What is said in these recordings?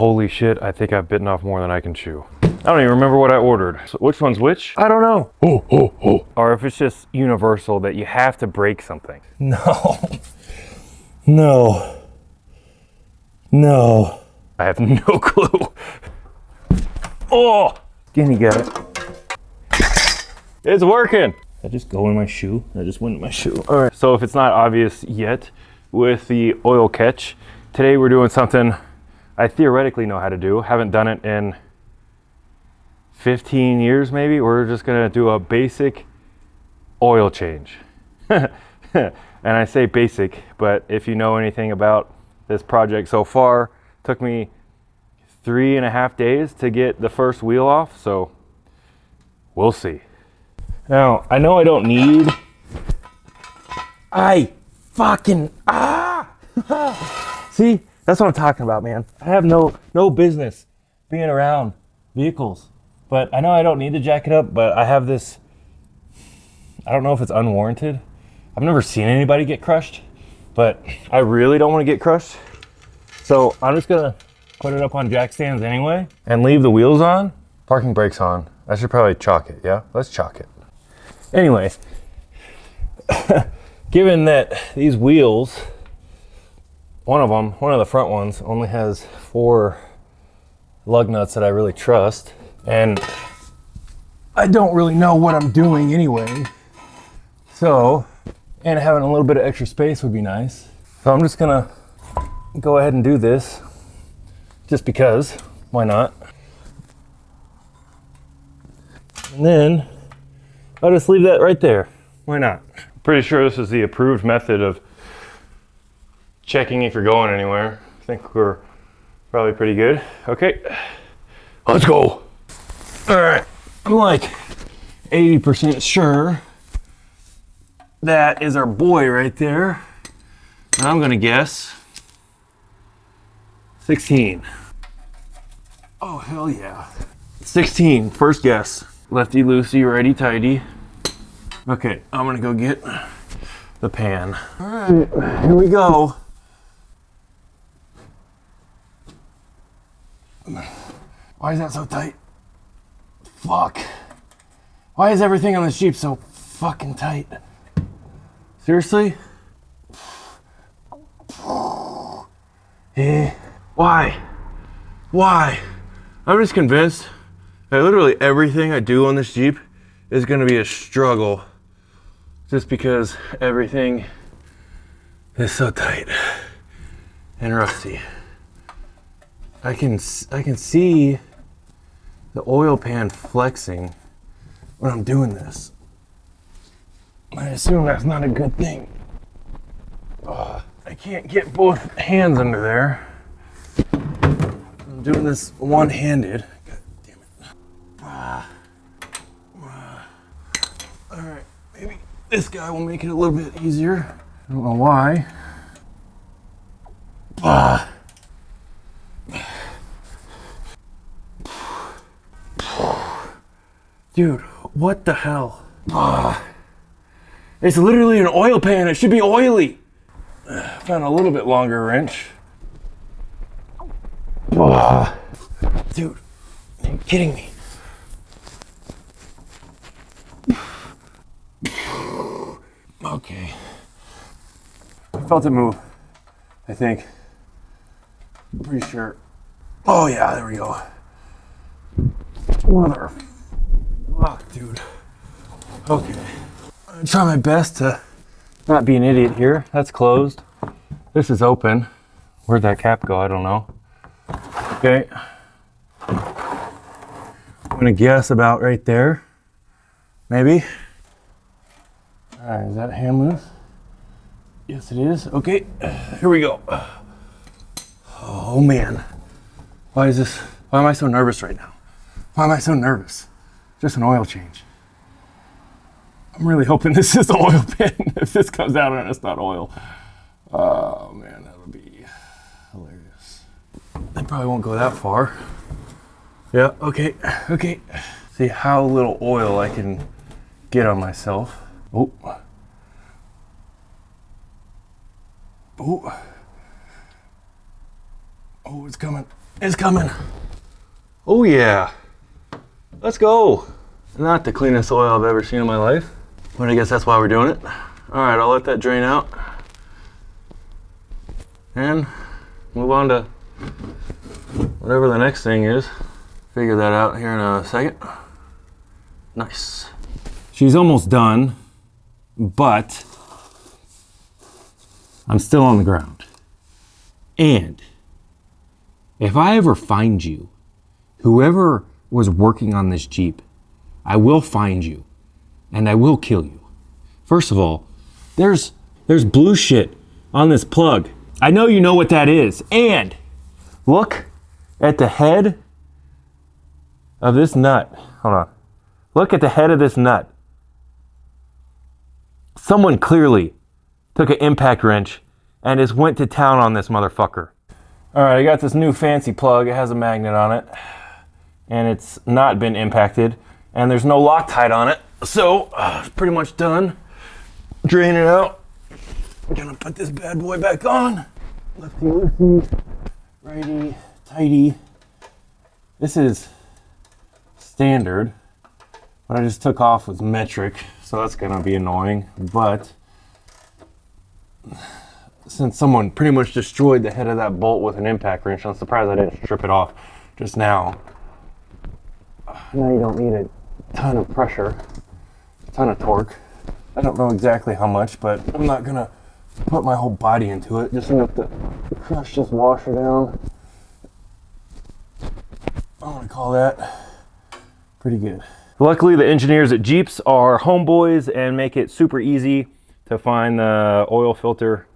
holy shit, I think I've bitten off more than I can chew. I don't even remember what I ordered. So which one's which? I don't know. Or if it's just universal that you have to break something. No. No. No. I have no clue. Oh, Skinny got it. It's working. Did I just go in my shoe? I just went in my shoe. All right, so if it's not obvious yet with the oil catch, today we're doing something I theoretically know how to do. Haven't done it in 15 years maybe. We're just gonna do a basic oil change. And I say basic, but if you know anything about this project so far, it took me 3.5 days to get the first wheel off, so we'll see. Now, I know I don't need... See, that's what I'm talking about, man. I have no business being around vehicles, but I know I don't need to jack it up, but I have this, I don't know if it's unwarranted. I've never seen anybody get crushed, but I really don't want to get crushed. So I'm just gonna put it up on jack stands anyway and leave the wheels on. Parking brakes on. I should probably chalk it, yeah? Let's chalk it. Anyway, given that these wheels, one of the front ones only has 4 lug nuts that I really trust, and I don't really know what I'm doing anyway. So, and having a little bit of extra space would be nice. So I'm just gonna go ahead and do this just because, why not? And then I'll just leave that right there. Why not? Pretty sure this is the approved method of checking if you're going anywhere. I think we're probably pretty good. Okay, let's go. All right, I'm like 80% sure that is our boy right there. And I'm gonna guess 16. Oh, hell yeah. 16, first guess. Lefty loosey, righty tighty. Okay, I'm gonna go get the pan. All right, here we go. Why is that so tight? Fuck. Why is everything on this Jeep so fucking tight? Seriously? Why? I'm just convinced that literally everything I do on this Jeep is gonna be a struggle just because everything is so tight and rusty. I can see the oil pan flexing when I'm doing this. I assume that's not a good thing. I can't get both hands under there. I'm doing this one-handed. God damn it. All right, maybe this guy will make it a little bit easier. I don't know why. Dude, what the hell? It's literally an oil pan. It should be oily. Found a little bit longer wrench. Dude, are you kidding me? Okay. I felt it move, I think. I'm pretty sure. Oh yeah, there we go. Mother. Fuck, dude. Okay. I'm gonna try my best to not be an idiot here. That's closed. This is open. Where'd that cap go? I don't know. Okay. I'm gonna guess about right there. Maybe. Alright, is that hand loose? Yes, it is. Okay, here we go. Oh man. Why am I so nervous right now? Why am I so nervous? Just an oil change. I'm really hoping this is the oil pan. If this comes out and it's not oil. Oh man, that would be hilarious. They probably won't go that far. Yeah, okay. See how little oil I can get on myself. Oh, it's coming. is coming. Oh yeah. Let's go. Not the cleanest oil I've ever seen in my life, but I guess that's why we're doing it. All right, I'll let that drain out and move on to whatever the next thing is. Figure that out here in a second. Nice. She's almost done, but I'm still on the ground. And if I ever find you, whoever was working on this Jeep, I will find you and I will kill you. First of all, there's blue shit on this plug. I know you know what that is. And look at the head of this nut. Hold on. Look at the head of this nut. Someone clearly took an impact wrench and just went to town on this motherfucker. All right, I got this new fancy plug. It has a magnet on it and it's not been impacted and there's no Loctite on it. So it's pretty much done. Drain it out. I'm gonna put this bad boy back on. Lefty loosey, righty tighty. This is standard. What I just took off was metric, so that's gonna be annoying. But since someone pretty much destroyed the head of that bolt with an impact wrench, I'm surprised I didn't strip it off just now. Now you don't need a ton of pressure, a ton of torque. I don't know exactly how much, but I'm not gonna put my whole body into it. Just enough to crush this washer down. I'm gonna call that pretty good. Luckily, the engineers at Jeeps are homeboys and make it super easy to find the oil filter.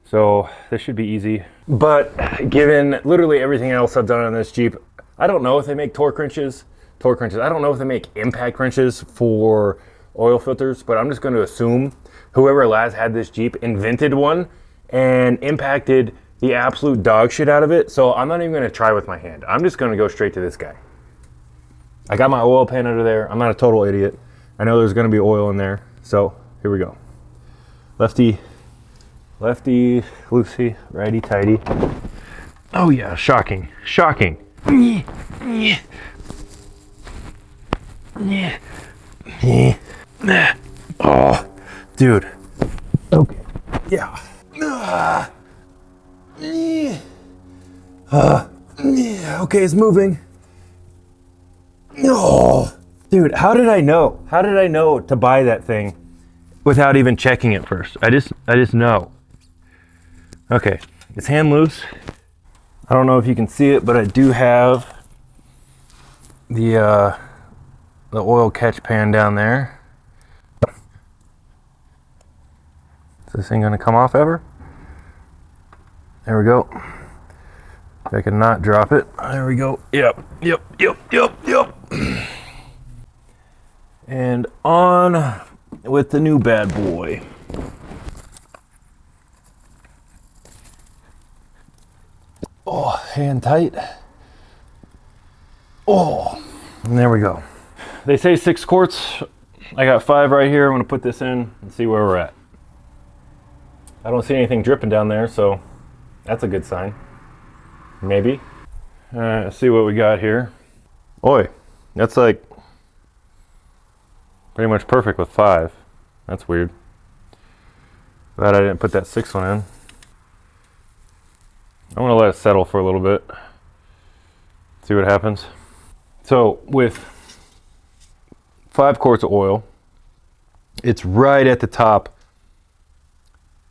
So this should be easy. But given literally everything else I've done on this Jeep, I don't know if they make torque wrenches. I don't know if they make impact wrenches for oil filters, but I'm just going to assume whoever last had this Jeep invented one and impacted the absolute dog shit out of it. So I'm not even going to try with my hand. I'm just going to go straight to this guy. I got my oil pan under there. I'm not a total idiot. I know there's going to be oil in there. So here we go. Lefty, loosey, righty, tighty. Oh yeah, shocking. Oh, dude. Okay. Yeah. Okay, it's moving. Oh, dude, how did I know? How did I know to buy that thing without even checking it first? I just know. Okay, it's hand loose. I don't know if you can see it, but I do have the oil catch pan down there. Is this thing gonna come off ever? There we go. If I can not drop it. There we go. Yep. And on with the new bad boy. Oh, hand tight. Oh, and there we go. They say 6 quarts. I got 5 right here. I'm gonna put this in and see where we're at. I don't see anything dripping down there, so that's a good sign. Maybe. Let's see what we got here. Oi, that's like pretty much perfect with 5. That's weird. Glad I didn't put that 6th one in. I'm gonna let it settle for a little bit. See what happens. So with 5 quarts of oil, it's right at the top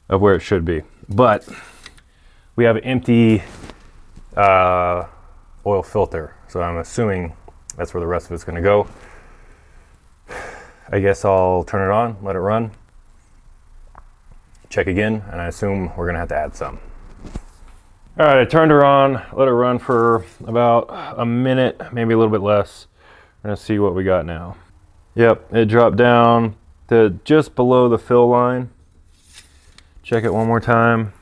of where it should be. But we have an empty oil filter. So I'm assuming that's where the rest of it's gonna go. I guess I'll turn it on, let it run, check again, and I assume we're gonna have to add some. All right, I turned her on, let it run for about a minute, maybe a little bit less. We're gonna see what we got now. Yep, it dropped down to just below the fill line. Check it one more time.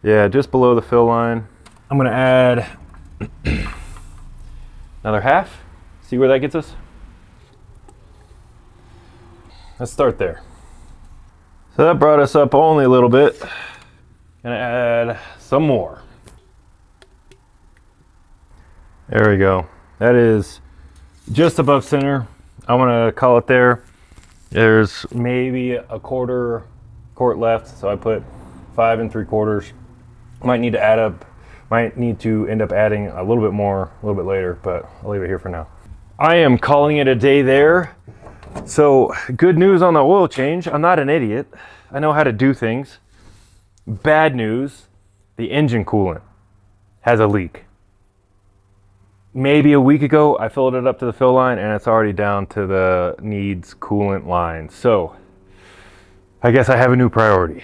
Yeah, just below the fill line. I'm gonna add another half. See where that gets us? Let's start there. So that brought us up only a little bit. Gonna add some more. There we go. That is just above center. I'm gonna call it there. There's maybe a quarter quart left, so I put 5 3/4. Might need to end up adding a little bit more a little bit later, but I'll leave it here for now. I am calling it a day there. So good news on the oil change. I'm not an idiot. I know how to do things. Bad news, the engine coolant has a leak. Maybe a week ago, I filled it up to the fill line and it's already down to the needs coolant line. So I guess I have a new priority.